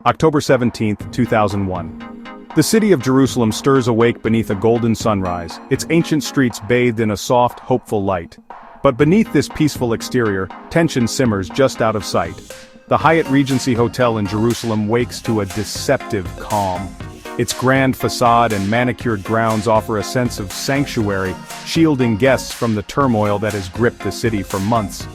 October 17, 2001. The city of Jerusalem stirs awake beneath a golden sunrise, its ancient streets bathed in a soft, hopeful light. But beneath this peaceful exterior, tension simmers just out of sight. The Hyatt Regency Hotel in Jerusalem wakes to a deceptive calm. Its grand facade and manicured grounds offer a sense of sanctuary, shielding guests from the turmoil that has gripped the city for months.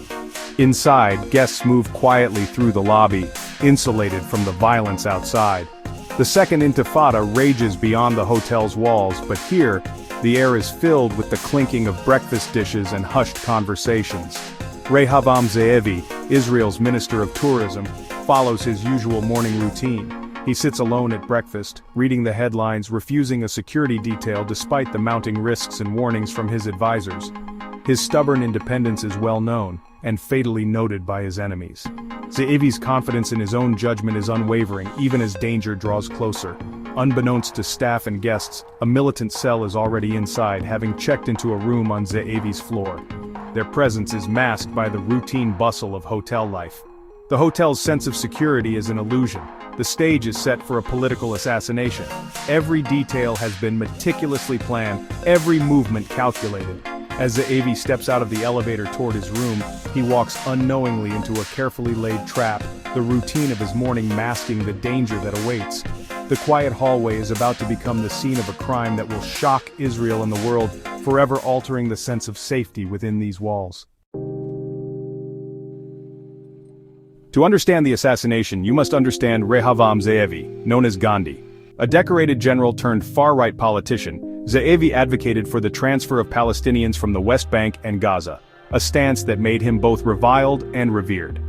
Inside, guests move quietly through the lobby, insulated from the violence outside. The Second Intifada rages beyond the hotel's walls, but here, the air is filled with the clinking of breakfast dishes and hushed conversations. Rehavam Ze'evi, Israel's Minister of Tourism, follows his usual morning routine. He sits alone at breakfast, reading the headlines, refusing a security detail despite the mounting risks and warnings from his advisors. His stubborn independence is well known, and fatally noted by his enemies. Ze'evi's confidence in his own judgment is unwavering, even as danger draws closer. Unbeknownst to staff and guests, a militant cell is already inside, having checked into a room on Ze'evi's floor. Their presence is masked by the routine bustle of hotel life. The hotel's sense of security is an illusion. The stage is set for a political assassination. Every detail has been meticulously planned, every movement calculated. As Ze'evi steps out of the elevator toward his room, he walks unknowingly into a carefully laid trap, the routine of his morning masking the danger that awaits. The quiet hallway is about to become the scene of a crime that will shock Israel and the world, forever altering the sense of safety within these walls. To understand the assassination, you must understand Rehavam Ze'evi, known as Gandhi. A decorated general turned far-right politician, Ze'evi advocated for the transfer of Palestinians from the West Bank and Gaza, a stance that made him both reviled and revered.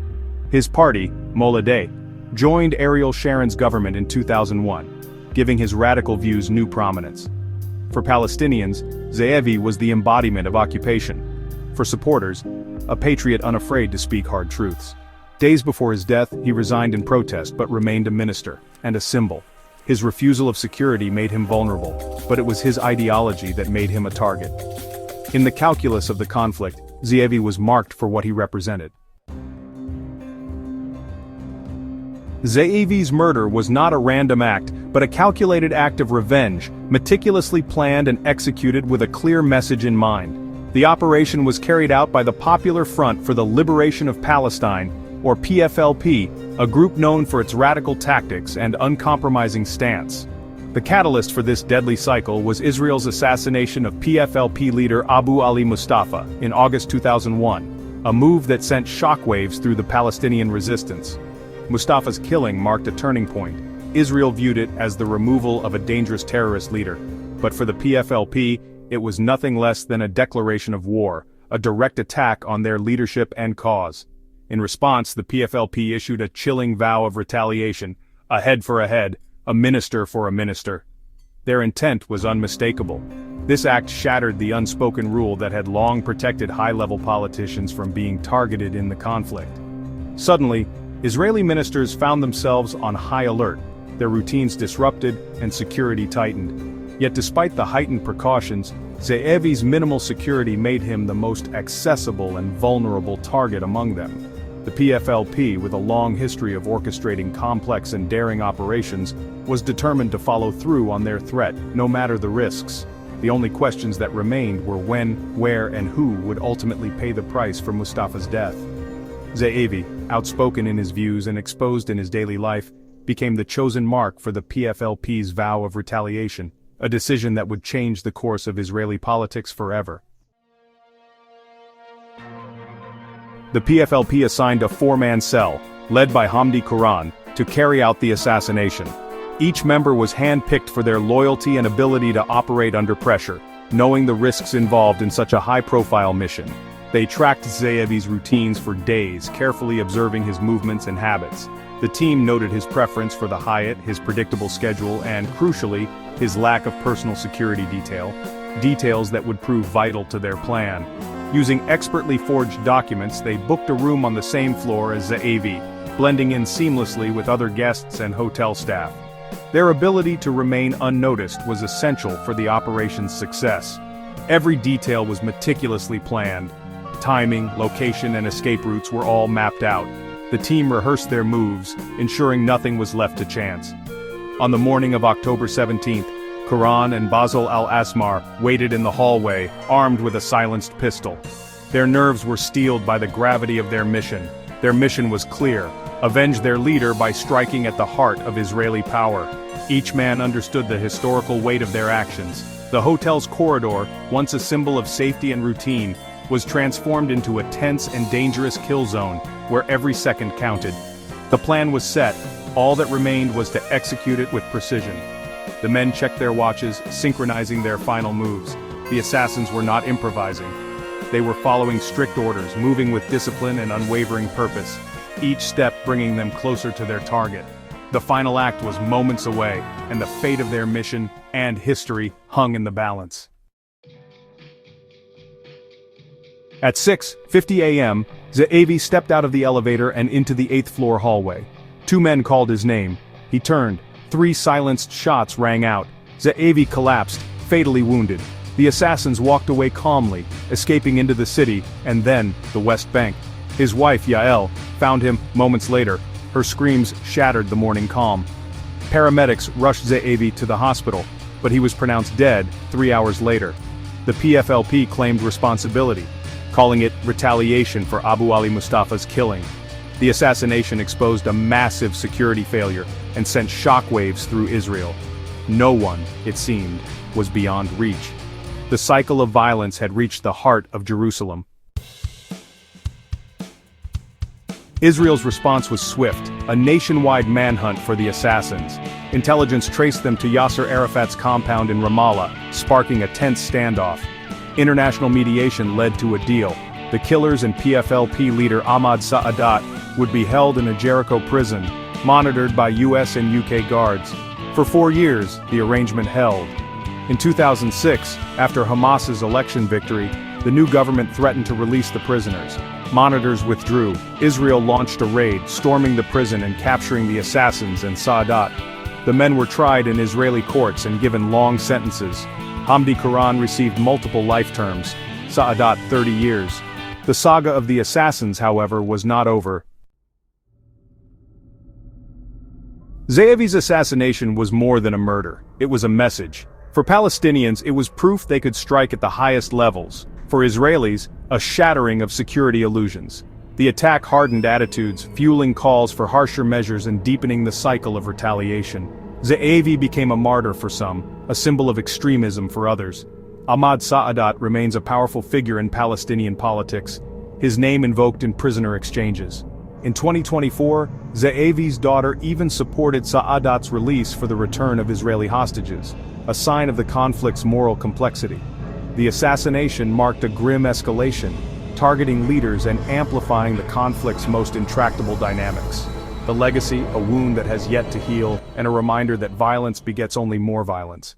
His party, Moladeh, joined Ariel Sharon's government in 2001, giving his radical views new prominence. For Palestinians, Ze'evi was the embodiment of occupation. For supporters, a patriot unafraid to speak hard truths. Days before his death, he resigned in protest but remained a minister, and a symbol. His refusal of security made him vulnerable, but it was his ideology that made him a target. In the calculus of the conflict, Ze'evi was marked for what he represented. Ze'evi's murder was not a random act, but a calculated act of revenge, meticulously planned and executed with a clear message in mind. The operation was carried out by the Popular Front for the Liberation of Palestine, or PFLP, a group known for its radical tactics and uncompromising stance. The catalyst for this deadly cycle was Israel's assassination of PFLP leader Abu Ali Mustafa in August 2001, a move that sent shockwaves through the Palestinian resistance. Mustafa's killing marked a turning point. Israel viewed it as the removal of a dangerous terrorist leader. But for the PFLP, it was nothing less than a declaration of war, a direct attack on their leadership and cause. In response, the PFLP issued a chilling vow of retaliation, a head for a head, a minister for a minister. Their intent was unmistakable. This act shattered the unspoken rule that had long protected high-level politicians from being targeted in the conflict. Suddenly, Israeli ministers found themselves on high alert, their routines disrupted and security tightened. Yet despite the heightened precautions, Ze'evi's minimal security made him the most accessible and vulnerable target among them. The PFLP, with a long history of orchestrating complex and daring operations, was determined to follow through on their threat, no matter the risks. The only questions that remained were when, where, and who would ultimately pay the price for Mustafa's death. Ze'evi, outspoken in his views and exposed in his daily life, became the chosen mark for the PFLP's vow of retaliation, a decision that would change the course of Israeli politics forever. The PFLP assigned a four-man cell, led by Hamdi Quran, to carry out the assassination. Each member was hand-picked for their loyalty and ability to operate under pressure, knowing the risks involved in such a high-profile mission. They tracked Ze'evi's routines for days, carefully observing his movements and habits. The team noted his preference for the Hyatt, his predictable schedule, and, crucially, his lack of personal security details that would prove vital to their plan. Using expertly forged documents, they booked a room on the same floor as Ze'evi, blending in seamlessly with other guests and hotel staff. Their ability to remain unnoticed was essential for the operation's success. Every detail was meticulously planned. Timing, location, and escape routes were all mapped out. The team rehearsed their moves, ensuring nothing was left to chance. On the morning of October 17th, Quran and Basil al-Asmar waited in the hallway, armed with a silenced pistol. Their nerves were steeled by the gravity of their mission. Their mission was clear: avenge their leader by striking at the heart of Israeli power. Each man understood the historical weight of their actions. The hotel's corridor, once a symbol of safety and routine, was transformed into a tense and dangerous kill zone, where every second counted. The plan was set, all that remained was to execute it with precision. The men checked their watches, synchronizing their final moves. The assassins were not improvising. They were following strict orders, moving with discipline and unwavering purpose, each step bringing them closer to their target. The final act was moments away, and the fate of their mission and history hung in the balance. At 6:50 a.m., Ze'evi stepped out of the elevator and into the 8th floor hallway. Two men called his name. He turned. 3 silenced shots rang out. Ze'evi collapsed, fatally wounded. The assassins walked away calmly, escaping into the city, and then the West Bank. His wife, Yael, found him moments later. Her screams shattered the morning calm. Paramedics rushed Ze'evi to the hospital, but he was pronounced dead 3 hours later. The PFLP claimed responsibility, calling it retaliation for Abu Ali Mustafa's killing. The assassination exposed a massive security failure and sent shockwaves through Israel. No one, it seemed, was beyond reach. The cycle of violence had reached the heart of Jerusalem. Israel's response was swift, a nationwide manhunt for the assassins. Intelligence traced them to Yasser Arafat's compound in Ramallah, sparking a tense standoff. International mediation led to a deal. The killers and PFLP leader Ahmad Sa'adat would be held in a Jericho prison, monitored by US and UK guards. For 4 years, the arrangement held. In 2006, after Hamas's election victory, the new government threatened to release the prisoners. Monitors withdrew. Israel launched a raid, storming the prison and capturing the assassins and Sa'adat. The men were tried in Israeli courts and given long sentences. Hamdi Quran received multiple life terms, Sa'adat 30 years. The saga of the assassins, however, was not over. Ze'evi's assassination was more than a murder. It was a message. For Palestinians, it was proof they could strike at the highest levels. For Israelis, a shattering of security illusions. The attack hardened attitudes, fueling calls for harsher measures and deepening the cycle of retaliation. Ze'evi became a martyr for some, a symbol of extremism for others. Ahmad Sa'adat remains a powerful figure in Palestinian politics, his name invoked in prisoner exchanges. In 2024, Ze'evi's daughter even supported Sa'adat's release for the return of Israeli hostages, a sign of the conflict's moral complexity. The assassination marked a grim escalation, targeting leaders and amplifying the conflict's most intractable dynamics. The legacy, a wound that has yet to heal, and a reminder that violence begets only more violence.